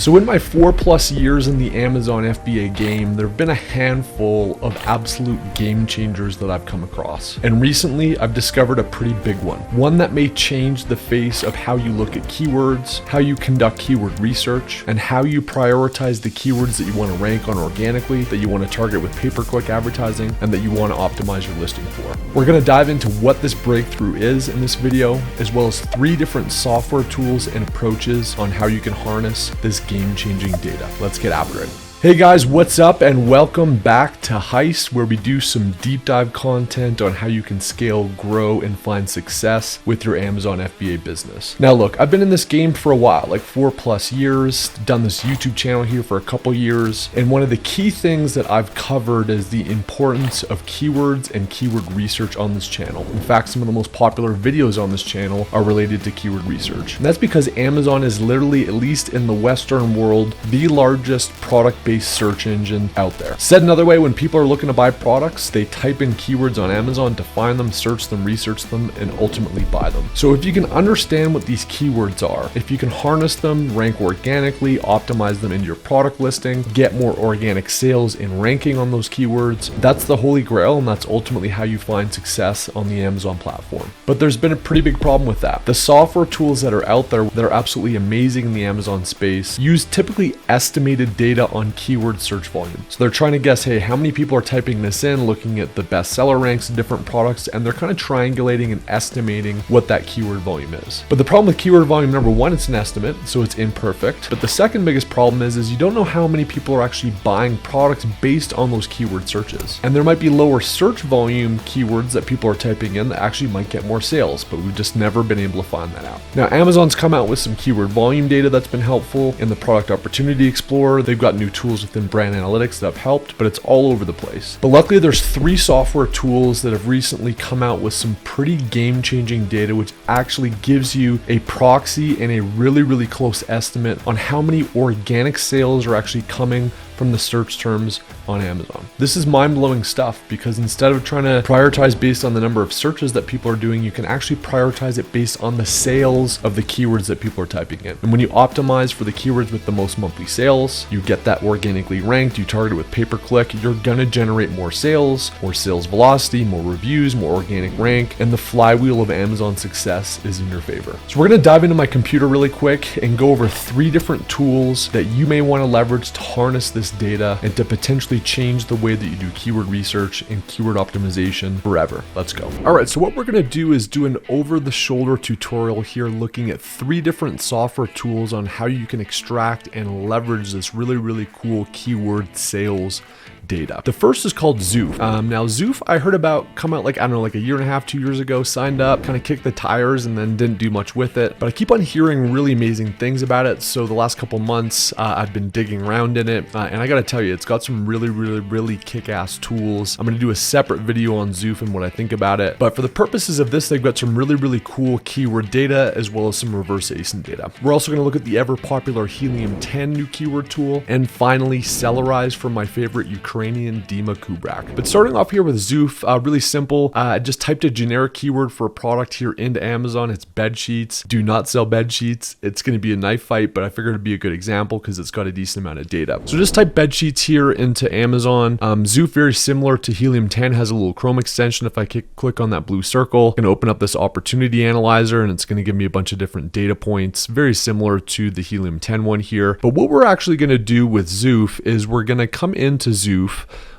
So in my 4+ years in the Amazon FBA game, there have been a handful of absolute game changers that I've come across. And recently, I've discovered a pretty big one that may change the face of how you look at keywords, how you conduct keyword research, and how you prioritize the keywords that you want to rank on organically, that you want to target with pay-per-click advertising, and that you want to optimize your listing for. We're going to dive into what this breakthrough is in this video, as well as 3 different software tools and approaches on how you can harness this game-changing data. Let's get after it. Hey guys, what's up, and welcome back to Heist, where we do some deep dive content on how you can scale, grow, and find success with your Amazon FBA business. Now look, I've been in this game for a while, like 4+ years, done this YouTube channel here for a couple years, and one of the key things that I've covered is the importance of keywords and keyword research on this channel. In fact, some of the most popular videos on this channel are related to keyword research. And that's because Amazon is literally, at least in the Western world, the largest product-based search engine out there. Said another way, when people are looking to buy products, they type in keywords on Amazon to find them, search them, research them, and ultimately buy them. So if you can understand what these keywords are, if you can harness them, rank organically, optimize them into your product listing, get more organic sales in ranking on those keywords, that's the holy grail, and that's ultimately how you find success on the Amazon platform. But there's been a pretty big problem with that. The software tools that are out there that are absolutely amazing in the Amazon space use typically estimated data on keyword search volume. So they're trying to guess, hey, how many people are typing this in, looking at the bestseller ranks of different products, and they're kind of triangulating and estimating what that keyword volume is. But the problem with keyword volume, number one, it's an estimate, so it's imperfect. But the second biggest problem is you don't know how many people are actually buying products based on those keyword searches. And there might be lower search volume keywords that people are typing in that actually might get more sales, but we've just never been able to find that out. Now, Amazon's come out with some keyword volume data that's been helpful. In the Product Opportunity Explorer, they've got new tools within brand analytics that have helped, but it's all over the place. But luckily, there's 3 software tools that have recently come out with some pretty game-changing data, which actually gives you a proxy and a really close estimate on how many organic sales are actually coming from the search terms on Amazon. This is mind-blowing stuff, because instead of trying to prioritize based on the number of searches that people are doing, you can actually prioritize it based on the sales of the keywords that people are typing in. And when you optimize for the keywords with the most monthly sales, you get that organically ranked, you target it with pay-per-click, you're gonna generate more sales velocity, more reviews, more organic rank, and the flywheel of Amazon success is in your favor. So we're gonna dive into my computer really quick and go over 3 different tools that you may wanna leverage to harness this data and to potentially change the way that you do keyword research and keyword optimization forever. Let's go. All right, so what we're gonna do is do an over-the-shoulder tutorial here, looking at 3 different software tools on how you can extract and leverage this really cool keyword sales data. The first is called Zoof. Now Zoof, I heard about come out like, I don't know, like a year and a half, 2 years ago, signed up, kind of kicked the tires, and then didn't do much with it. But I keep on hearing really amazing things about it. So the last couple months, I've been digging around in it. And I gotta tell you, it's got some really kick-ass tools. I'm gonna do a separate video on Zoof and what I think about it. But for the purposes of this, they've got some really cool keyword data, as well as some reverse ASIN data. We're also gonna look at the ever popular Helium 10 new keyword tool. And finally, Sellerize from my favorite Ukrainian Dima Kubrak. But starting off here with Zoof, really simple. I just typed a generic keyword for a product here into Amazon. It's bed sheets. Do not sell bed sheets. It's going to be a knife fight, but I figured it'd be a good example because it's got a decent amount of data. So just type bed sheets here into Amazon. Zoof, very similar to Helium 10, has a little Chrome extension. If I click on that blue circle, I'm going to open up this opportunity analyzer, and it's going to give me a bunch of different data points, very similar to the Helium 10 one here. But what we're actually going to do with Zoof is we're going to come into Zoof.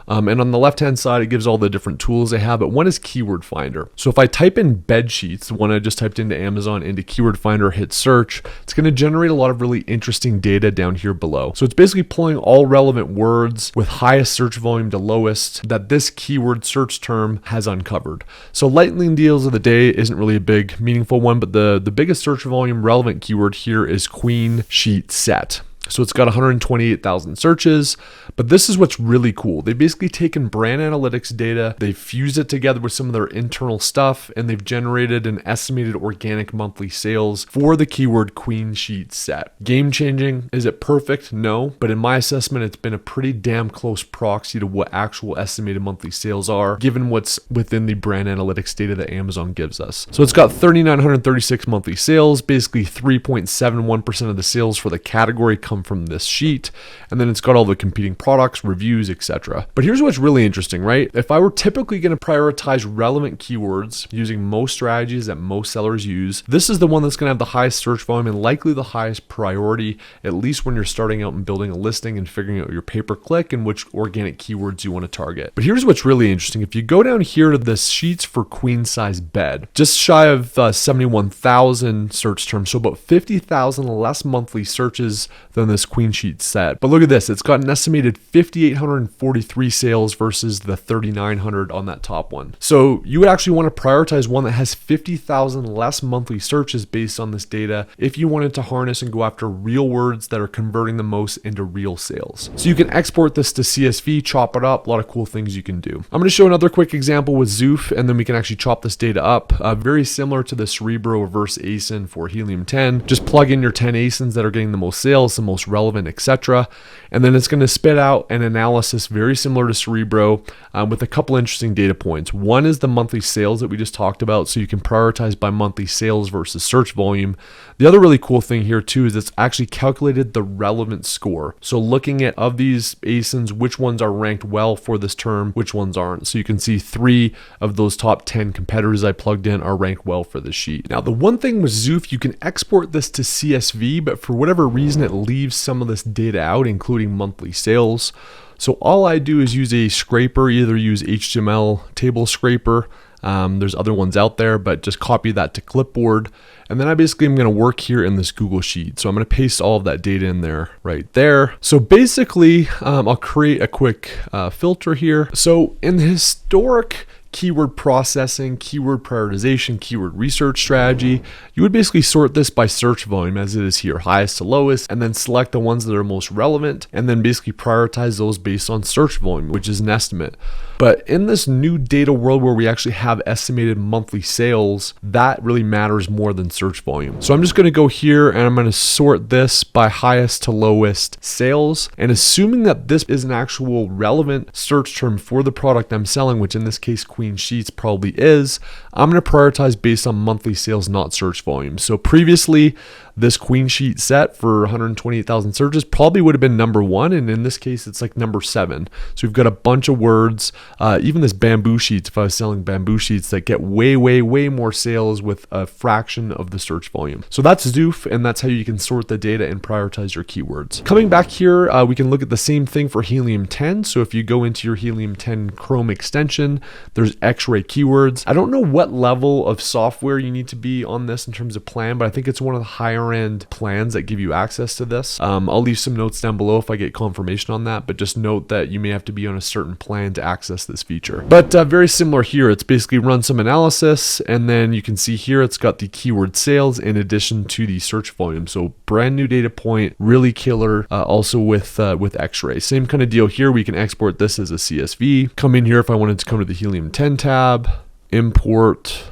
And on the left-hand side, it gives all the different tools they have, but one is Keyword Finder. So if I type in bed sheets, the one I just typed into Amazon, into Keyword Finder, hit search, it's going to generate a lot of really interesting data down here below. So it's basically pulling all relevant words with highest search volume to lowest that this keyword search term has uncovered. So lightning deals of the day isn't really a big, meaningful one, but the biggest search volume relevant keyword here is queen sheet set. So it's got 128,000 searches, but this is what's really cool. They've basically taken brand analytics data, they've fused it together with some of their internal stuff, and they've generated an estimated organic monthly sales for the keyword queen sheet set. Game changing. Is it perfect? No, but in my assessment, it's been a pretty damn close proxy to what actual estimated monthly sales are, given what's within the brand analytics data that Amazon gives us. So it's got 3,936 monthly sales, basically 3.71% of the sales for the category come from this sheet. And then it's got all the competing products, reviews, etc. But here's what's really interesting, right? If I were typically going to prioritize relevant keywords using most strategies that most sellers use, this is the one that's going to have the highest search volume and likely the highest priority, at least when you're starting out and building a listing and figuring out your pay-per-click and which organic keywords you want to target. But here's what's really interesting. If you go down here to the sheets for queen size bed, just shy of 71,000 search terms, so about 50,000 less monthly searches than this queen sheet set. But look at this, it's got an estimated 5,843 sales versus the 3,900 on that top one. So you would actually want to prioritize one that has 50,000 less monthly searches based on this data if you wanted to harness and go after real words that are converting the most into real sales. So you can export this to CSV, chop it up, a lot of cool things you can do. I'm going to show another quick example with Zoof, and then we can actually chop this data up. Very similar to the Cerebro reverse ASIN for Helium 10. Just plug in your 10 ASINs that are getting the most sales, the most relevant, etc. And then it's going to spit out an analysis very similar to Cerebro with a couple interesting data points. One is the monthly sales that we just talked about, so you can prioritize by monthly sales versus search volume. The other really cool thing here too is it's actually calculated the relevance score. So looking at of these ASINs, which ones are ranked well for this term, which ones aren't. So you can see 3 of those top 10 competitors I plugged in are ranked well for this sheet. Now the one thing with Zoof, you can export this to CSV, but for whatever reason it leaves some of this data out, including monthly sales. So all I do is use a scraper, either use HTML table scraper. There's other ones out there, but just copy that to clipboard. And then I basically am going to work here in this Google Sheet. So I'm going to paste all of that data in there right there. So basically, I'll create a quick filter here. So in the historic keyword processing, keyword prioritization, keyword research strategy, you would basically sort this by search volume as it is here, highest to lowest, and then select the ones that are most relevant, and then basically prioritize those based on search volume, which is an estimate. But in this new data world where we actually have estimated monthly sales, that really matters more than search volume. So I'm just going to go here and I'm going to sort this by highest to lowest sales. And assuming that this is an actual relevant search term for the product I'm selling, which in this case Queen Sheets probably is, I'm going to prioritize based on monthly sales, not search volume. So previously, this Queen Sheet set for 128,000 searches probably would have been number 1, and in this case it's like number 7. So we've got a bunch of words, even this bamboo sheets, if I was selling bamboo sheets, that get way more sales with a fraction of the search volume. So that's Zoof, and that's how you can sort the data and prioritize your keywords. Coming back here, we can look at the same thing for Helium 10. So if you go into your Helium 10 Chrome extension, there's X-ray keywords. I don't know what level of software you need to be on this in terms of plan, but I think it's one of the higher end plans that give you access to this. I'll leave some notes down below if I get confirmation on that, but just note that you may have to be on a certain plan to access this feature. But very similar here, it's basically run some analysis, and then you can see here it's got the keyword sales in addition to the search volume. So brand new data point, really killer. Also with X-ray, same kind of deal here. We can export this as a CSV. Come in here if I wanted to come to the Helium 10 tab, import,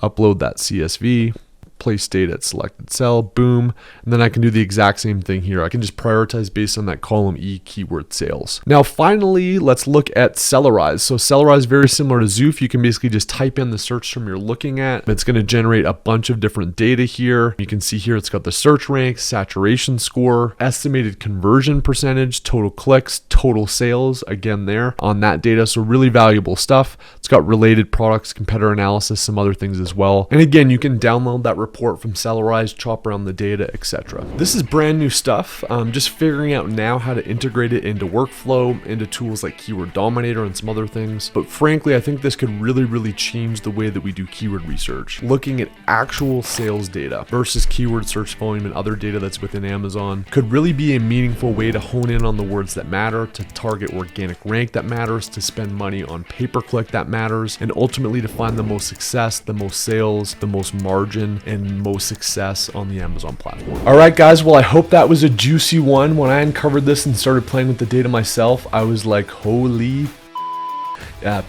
upload that CSV, place data at selected cell, boom. And then I can do the exact same thing here. I can just prioritize based on that column E keyword sales. Now, finally, let's look at Sellerize. So Sellerize, very similar to Zoof. You can basically just type in the search term you're looking at. It's going to generate a bunch of different data here. You can see here it's got the search rank, saturation score, estimated conversion percentage, total clicks, total sales, again there on that data. So really valuable stuff. It's got related products, competitor analysis, some other things as well. And again, you can download that report from Sellerize, chop around the data, etc. This is brand new stuff. Just figuring out now how to integrate it into workflow, into tools like Keyword Dominator and some other things. But frankly, I think this could really change the way that we do keyword research. Looking at actual sales data versus keyword search volume and other data that's within Amazon could really be a meaningful way to hone in on the words that matter, to target organic rank that matters, to spend money on pay-per-click that matters, and ultimately to find the most success, the most sales, the most margin, and most success on the Amazon platform. All right, guys. Well, I hope that was a juicy one. When I uncovered this and started playing with the data myself, I was like, holy.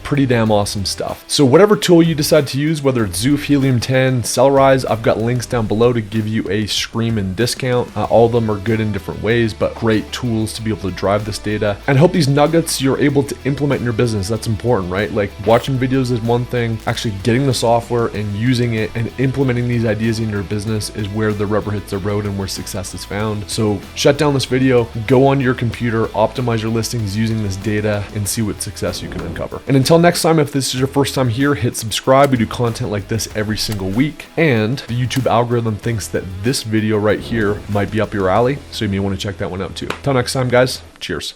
Pretty damn awesome stuff. So whatever tool you decide to use, whether it's Zoof, Helium 10, Cellrise, I've got links down below to give you a screaming discount. All of them are good in different ways, but great tools to be able to drive this data. And I hope these nuggets you're able to implement in your business. That's important, right? Like watching videos is one thing, actually getting the software and using it and implementing these ideas in your business is where the rubber hits the road and where success is found. So shut down this video, go onto your computer, optimize your listings using this data, and see what success you can uncover. And until next time, if this is your first time here, hit subscribe. We do content like this every single week, and the YouTube algorithm thinks that this video right here might be up your alley, so you may want to check that one out too. Until next time, guys, cheers.